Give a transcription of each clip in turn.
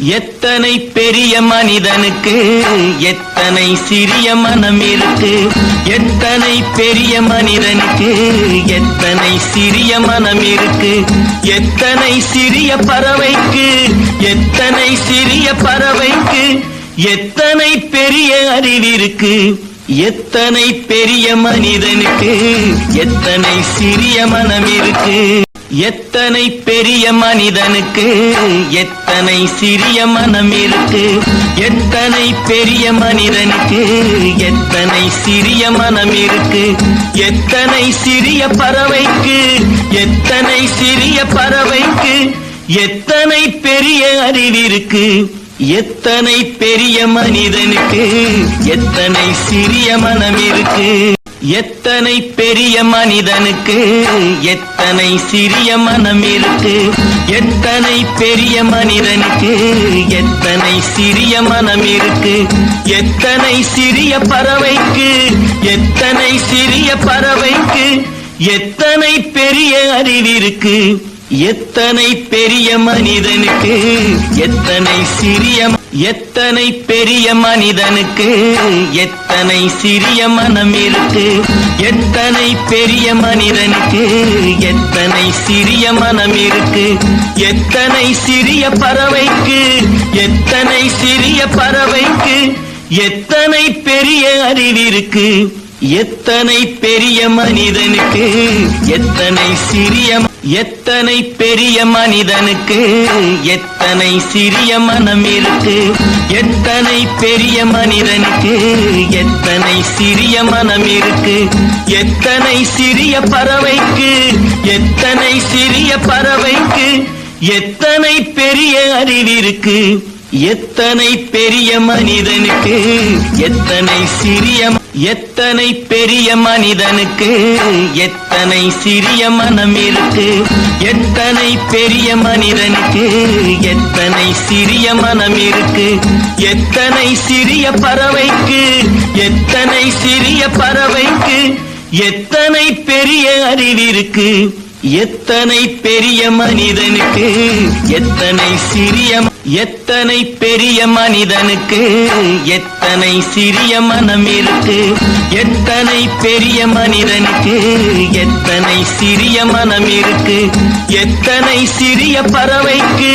எத்தனை பெரிய மனிதனுக்கு எத்தனை சிறிய மனம் இருக்கு. எத்தனை பெரிய மனிதனுக்கு எத்தனை சிறிய மனம் இருக்கு. எத்தனை சிறிய பறவைக்கு எத்தனை சிறிய பறவைக்கு எத்தனை பெரிய அறிவிருக்கு. எத்தனை பெரிய மனிதனுக்கு எத்தனை சிறிய மனம் இருக்கு. எத்தனை பெரிய மனிதனுக்கு எத்தனை சிறிய மனம் இருக்கு. எத்தனை பெரிய மனிதனுக்கு எத்தனை சிறிய மனம் இருக்கு. எத்தனை சிறிய பறவைக்கு எத்தனை சிறிய பறவைக்கு எத்தனை பெரிய அறிவிருக்கு. எத்தனை பெரிய மனிதனுக்கு எத்தனை சிறிய மனம் இருக்கு. எத்தனை பெரிய மனிதனுக்கு எத்தனை சிறிய மனம் இருக்கு. எத்தனை பெரிய மனிதனுக்கு எத்தனை சிறிய மனம் இருக்கு. எத்தனை சிறிய பறவைக்கு எத்தனை சிறிய பறவைக்கு எத்தனை பெரிய அறிவிருக்கு. எத்தனை பெரிய மனிதனுக்கு எத்தனை சிறிய எத்தனை பெரிய மனிதனுக்கு எத்தனை சிறிய மனம் இருக்கு. எத்தனை பெரிய மனிதனுக்கு எத்தனை சிறிய மனம் இருக்கு. எத்தனை சிறிய பறவைக்கு எத்தனை சிறிய பறவைக்கு எத்தனை பெரிய அறிவிருக்கு. எத்தனை பெரிய மனிதனுக்கு எத்தனை சிறிய எத்தனை பெரிய மனிதனுக்கு எத்தனை சிறிய மனம் இருக்கு. எத்தனை பெரிய மனிதனுக்கு எத்தனை சிறிய மனம் இருக்கு. எத்தனை சிறிய பறவைக்கு எத்தனை சிறிய பறவைக்கு எத்தனை பெரிய அறிவிருக்கு. எத்தனை பெரிய மனிதனுக்கு எத்தனை சிறிய எத்தனை பெரிய மனிதனுக்கு எத்தனை சிறிய மனம் இருக்கு. எத்தனை பெரிய மனிதனுக்கு எத்தனை சிறிய மனம் இருக்கு. எத்தனை சிறிய பறவைக்கு எத்தனை சிறிய பறவைக்கு எத்தனை பெரிய அறிவிருக்கு. எத்தனை பெரிய மனிதனுக்கு எத்தனை சிறிய எத்தனை பெரிய மனிதனுக்கு எத்தனை சிறிய மனம் இருக்கு. எத்தனை பெரிய மனிதனுக்கு எத்தனை சிறிய மனம் இருக்கு. எத்தனை சிறிய பறவைக்கு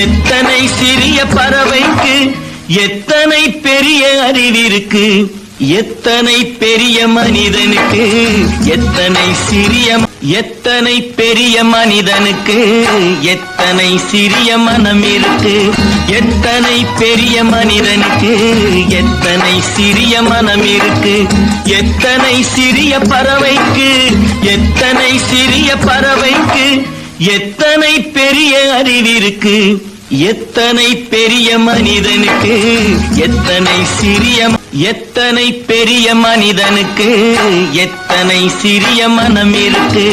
எத்தனை சிறிய பறவைக்கு எத்தனை பெரிய அறிவிருக்கு. எத்தனை பெரிய மனிதனுக்கு எத்தனை சிறிய எத்தனை பெரிய மனிதனுக்கு எத்தனை சிறிய மனம் இருக்கு. எத்தனை பெரிய மனிதனுக்கு எத்தனை சிறிய மனம் இருக்கு. எத்தனை சிறிய பறவைக்கு எத்தனை சிறிய பறவைக்கு எத்தனை பெரிய அறிவிருக்கு. எத்தனை பெரிய மனிதனுக்கு எத்தனை சிறிய எத்தனை பெரிய மனிதனுக்கு எத்தனை சிறிய மனம் இருக்கு.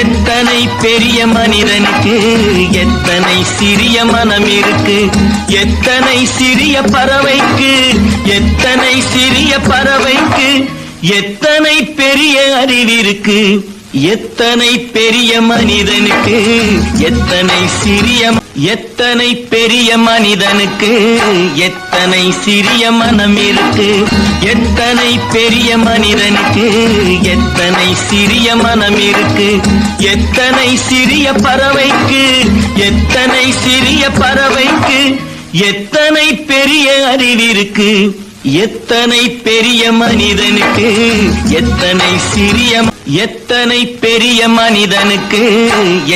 எத்தனை பெரிய மனிதனுக்கு எத்தனை சிறிய மனம் இருக்கு. எத்தனை சிறிய பறவைக்கு எத்தனை சிறிய பறவைக்கு எத்தனை பெரிய அறிவிருக்கு. எத்தனை பெரிய மனிதனுக்கு எத்தனை சிறிய எத்தனை பெரிய மனிதனுக்கு எத்தனை சிறிய மனம் இருக்கு. எத்தனை பெரிய மனிதனுக்கு எத்தனை சிறிய மனம் இருக்கு. எத்தனை சிறிய பறவைக்கு எத்தனை சிறிய பறவைக்கு எத்தனை பெரிய அறிவிருக்கு. எத்தனை பெரிய மனிதனுக்கு எத்தனை சிறிய எத்தனை பெரிய மனிதனுக்கு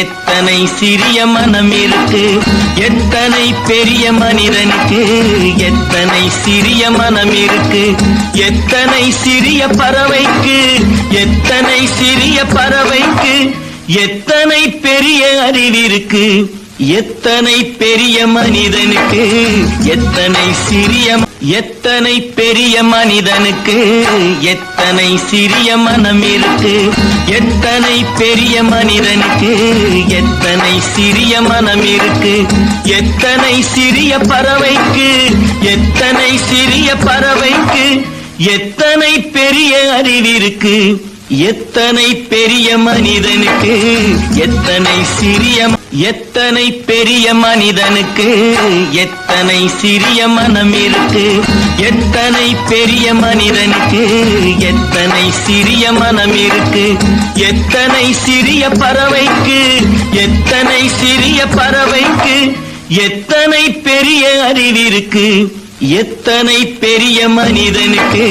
எத்தனை சிறிய மனம் இருக்கு. எத்தனை பெரிய மனிதனுக்கு எத்தனை சிறிய மனம் இருக்கு. எத்தனை சிறிய பறவைக்கு எத்தனை சிறிய பறவைக்கு எத்தனை பெரிய அறிவிருக்கு. எத்தனை பெரிய மனிதனுக்கு எத்தனை சிறிய எத்தனை பெரிய மனிதனுக்கு எத்தனை சிறிய மனம் இருக்கு. எத்தனை பெரிய மனிதனுக்கு எத்தனை சிறிய மனம் இருக்கு. எத்தனை சிறிய பறவைக்கு எத்தனை சிறிய பறவைக்கு எத்தனை பெரிய அறிவிருக்கு. எத்தனை பெரிய மனிதனுக்கு எத்தனை சிறிய எத்தனை பெரிய மனிதனுக்கு எத்தனை சிறிய மனம் இருக்கு. எத்தனை பெரிய மனிதனுக்கு எத்தனை சிறிய மனம் இருக்கு. எத்தனை சிறிய பறவைக்கு எத்தனை சிறிய பறவைக்கு எத்தனை பெரிய அறிவிருக்கு. எத்தனை பெரிய மனிதனுக்கு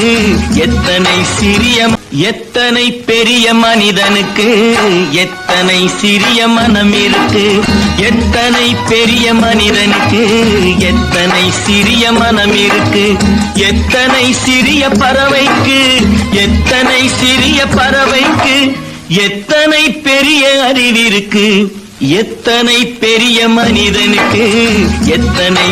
எத்தனை சிறிய எத்தனை பெரிய மனிதனுக்கு எத்தனை சிறிய மனம் இருக்கு. எத்தனை பெரிய மனிதனுக்கு எத்தனை சிறிய மனம் இருக்கு. எத்தனை சிறிய பறவைக்கு எத்தனை சிறிய பறவைக்கு எத்தனை பெரிய அறிவிருக்கு. எத்தனை பெரிய மனிதனுக்கு எத்தனை